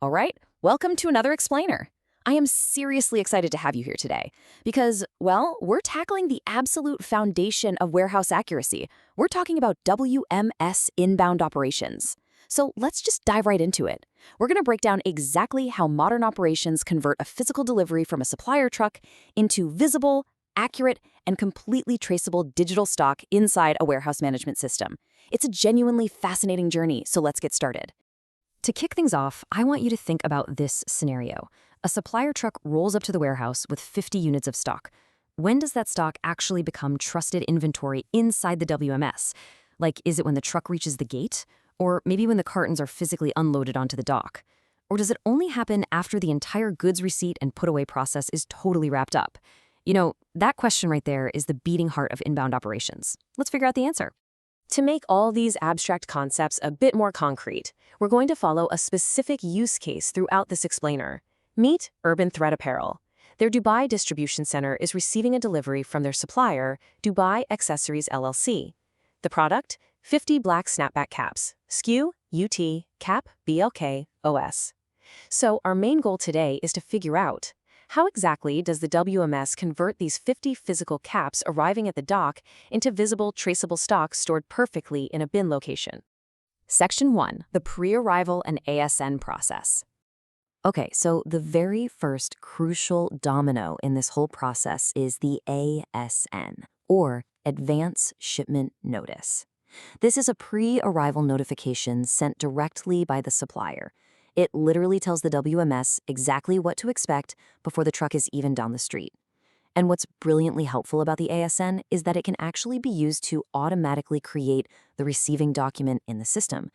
All right, welcome to another explainer. I am seriously excited to have you here today because, well, we're tackling the absolute foundation of warehouse accuracy. We're talking about WMS Inbound Operations. So let's just dive right into it. We're going to break down exactly how modern operations convert a physical delivery from a supplier truck into visible, accurate, and completely traceable digital stock inside a warehouse management system. It's a genuinely fascinating journey, so let's get started. To kick things off, I want you to think about this scenario. A supplier truck rolls up to the warehouse with 50 units of stock. When does that stock actually become trusted inventory inside the WMS? Like, is it when the truck reaches the gate? Or maybe when the cartons are physically unloaded onto the dock? Or does it only happen after the entire goods receipt and put away process is totally wrapped up? You know, that question right there is the beating heart of inbound operations. Let's figure out the answer. To make all these abstract concepts a bit more concrete, we're going to follow a specific use case throughout this explainer. Meet Urban Thread Apparel. Their Dubai distribution center is receiving a delivery from their supplier, Dubai Accessories LLC. The product? 50 black snapback caps, SKU, UT, cap, BLK, OS. So our main goal today is to figure out how exactly does the WMS convert these 50 physical caps arriving at the dock into visible, traceable stock stored perfectly in a bin location? Section 1. The pre-arrival and ASN process. Okay, so the very first crucial domino in this whole process is the ASN, or Advance Shipment Notice. This is a pre-arrival notification sent directly by the supplier. It literally tells the WMS exactly what to expect before the truck is even down the street. And what's brilliantly helpful about the ASN is that it can actually be used to automatically create the receiving document in the system.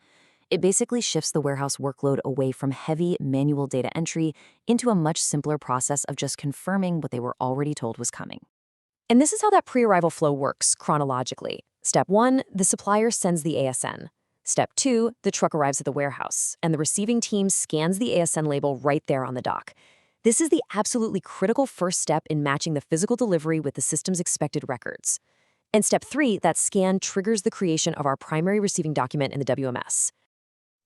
It basically shifts the warehouse workload away from heavy manual data entry into a much simpler process of just confirming what they were already told was coming. And this is how that pre-arrival flow works chronologically. Step 1, the supplier sends the ASN. Step 2, the truck arrives at the warehouse, and the receiving team scans the ASN label right there on the dock. This is the absolutely critical first step in matching the physical delivery with the system's expected records. And step 3, that scan triggers the creation of our primary receiving document in the WMS.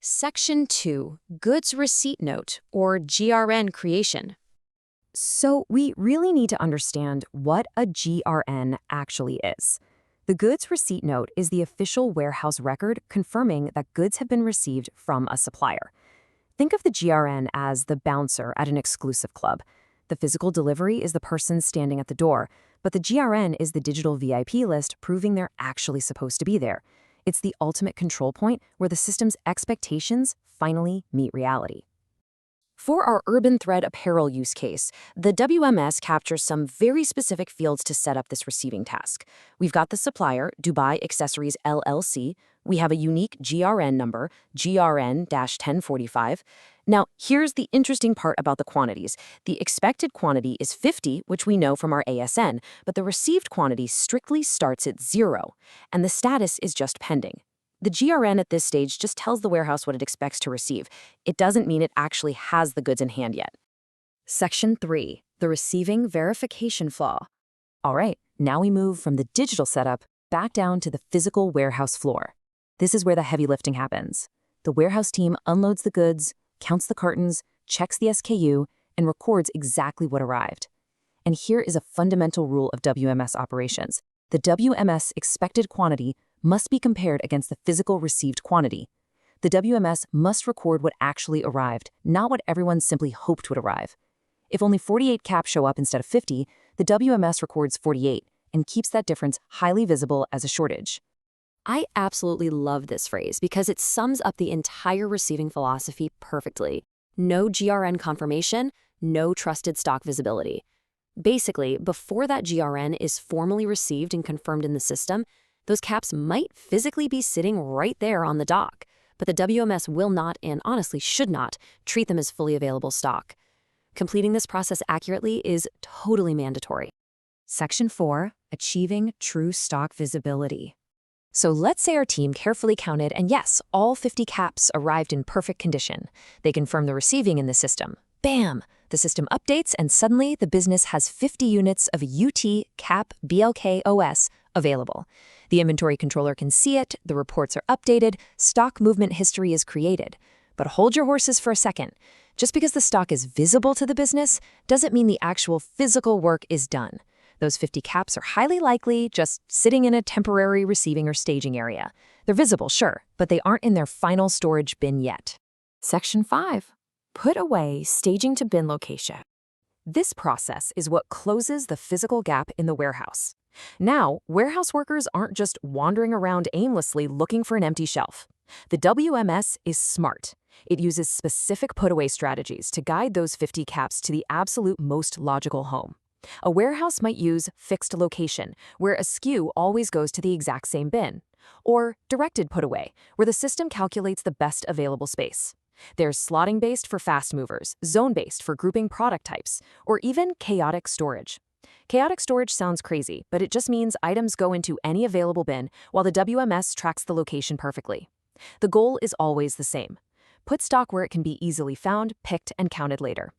Section 2, Goods Receipt Note, or GRN creation. So we really need to understand what a GRN actually is. The Goods Receipt Note is the official warehouse record confirming that goods have been received from a supplier. Think of the GRN as the bouncer at an exclusive club. The physical delivery is the person standing at the door, but the GRN is the digital VIP list proving they're actually supposed to be there. It's the ultimate control point where the system's expectations finally meet reality. For our Urban Thread Apparel use case, the WMS captures some very specific fields to set up this receiving task. We've got the supplier, Dubai Accessories LLC. We have a unique GRN number, GRN-1045. Now, here's the interesting part about the quantities. The expected quantity is 50, which we know from our ASN, but the received quantity strictly starts at 0, and the status is just pending. The GRN at this stage just tells the warehouse what it expects to receive. It doesn't mean it actually has the goods in hand yet. Section 3, the receiving verification flaw. All right, now we move from the digital setup back down to the physical warehouse floor. This is where the heavy lifting happens. The warehouse team unloads the goods, counts the cartons, checks the SKU, and records exactly what arrived. And here is a fundamental rule of WMS operations. The WMS expected quantity must be compared against the physical received quantity. The WMS must record what actually arrived, not what everyone simply hoped would arrive. If only 48 caps show up instead of 50, the WMS records 48 and keeps that difference highly visible as a shortage. I absolutely love this phrase because it sums up the entire receiving philosophy perfectly. No GRN confirmation, no trusted stock visibility. Basically, before that GRN is formally received and confirmed in the system, those caps might physically be sitting right there on the dock, but the WMS will not, and honestly should not, treat them as fully available stock. Completing this process accurately is totally mandatory. Section 4, Achieving True Stock Visibility. So let's say our team carefully counted, and yes, all 50 caps arrived in perfect condition. They confirm the receiving in the system. Bam! The system updates, and suddenly the business has 50 units of UT, cap, BLK, OS available. The inventory controller can see it, the reports are updated, stock movement history is created. But hold your horses for a second. Just because the stock is visible to the business doesn't mean the actual physical work is done. Those 50 caps are highly likely just sitting in a temporary receiving or staging area. They're visible, sure, but they aren't in their final storage bin yet. Section 5. Put away staging to bin location. This process is what closes the physical gap in the warehouse. Now, warehouse workers aren't just wandering around aimlessly looking for an empty shelf. The WMS is smart. It uses specific put-away strategies to guide those 50 caps to the absolute most logical home. A warehouse might use fixed location, where a SKU always goes to the exact same bin, or directed put-away, where the system calculates the best available space. There's slotting-based for fast movers, zone-based for grouping product types, or even chaotic storage. Chaotic storage sounds crazy, but it just means items go into any available bin while the WMS tracks the location perfectly. The goal is always the same. Put stock where it can be easily found, picked, and counted later.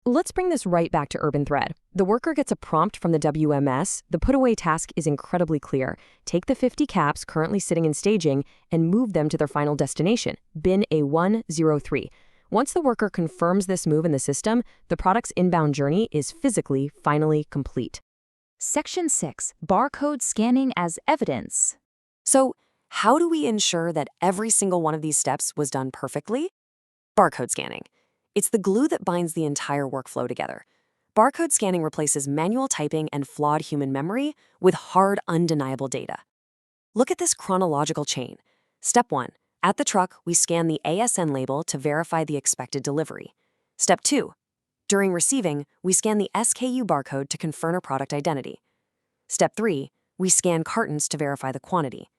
Let's bring this right back to Urban Thread. The worker gets a prompt from the WMS. The put-away task is incredibly clear. Take the 50 caps currently sitting in staging and move them to their final destination, bin A103. Once the worker confirms this move in the system, the product's inbound journey is physically finally complete. Section 6. Barcode scanning as evidence. So, how do we ensure that every single one of these steps was done perfectly? Barcode scanning. It's the glue that binds the entire workflow together. Barcode scanning replaces manual typing and flawed human memory with hard, undeniable data. Look at this chronological chain. Step 1. At the truck, we scan the ASN label to verify the expected delivery. Step 2. During receiving, we scan the SKU barcode to confirm a product identity. Step 3. We scan cartons to verify the quantity.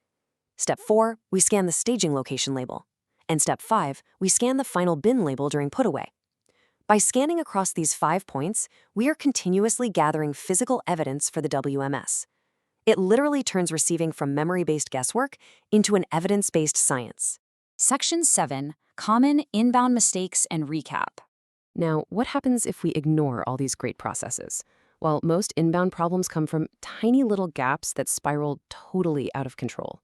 Step 4. We scan the staging location label. And Step 5. We scan the final bin label during put-away. By scanning across these 5 points, we are continuously gathering physical evidence for the WMS. It literally turns receiving from memory-based guesswork into an evidence-based science. Section 7. Common inbound mistakes and recap. Now, what happens if we ignore all these great processes? Well, most inbound problems come from tiny little gaps that spiral totally out of control.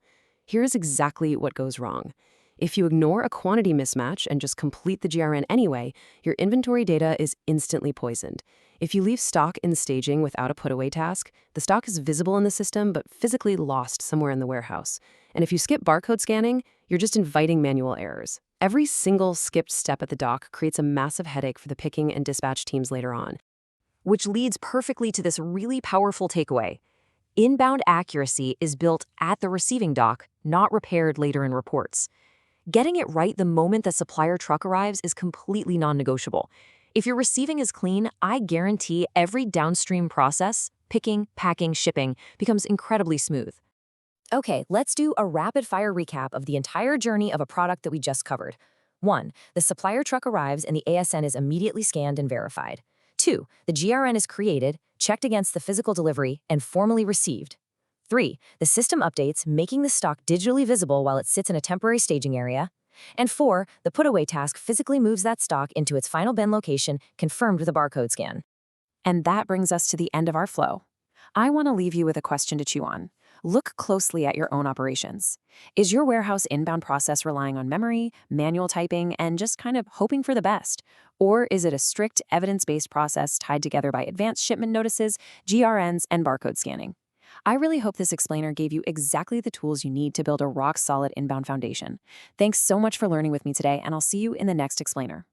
Here's exactly what goes wrong. If you ignore a quantity mismatch and just complete the GRN anyway, your inventory data is instantly poisoned. If you leave stock in staging without a put-away task, the stock is visible in the system but physically lost somewhere in the warehouse. And if you skip barcode scanning, you're just inviting manual errors. Every single skipped step at the dock creates a massive headache for the picking and dispatch teams later on. Which leads perfectly to this really powerful takeaway. Inbound accuracy is built at the receiving dock, not repaired later in reports. Getting it right the moment the supplier truck arrives is completely non-negotiable. If your receiving is clean, I guarantee every downstream process, picking, packing, shipping, becomes incredibly smooth. Okay, let's do a rapid-fire recap of the entire journey of a product that we just covered. 1. The supplier truck arrives and the ASN is immediately scanned and verified. 2. The GRN is created, checked against the physical delivery, and formally received. 3. The system updates, making the stock digitally visible while it sits in a temporary staging area. And 4. The put-away task physically moves that stock into its final bin location, confirmed with a barcode scan. And that brings us to the end of our flow. I want to leave you with a question to chew on. Look closely at your own operations. Is your warehouse inbound process relying on memory, manual typing, and just kind of hoping for the best? Or is it a strict evidence-based process tied together by advanced shipment notices, GRNs, and barcode scanning? I really hope this explainer gave you exactly the tools you need to build a rock-solid inbound foundation. Thanks so much for learning with me today, and I'll see you in the next explainer.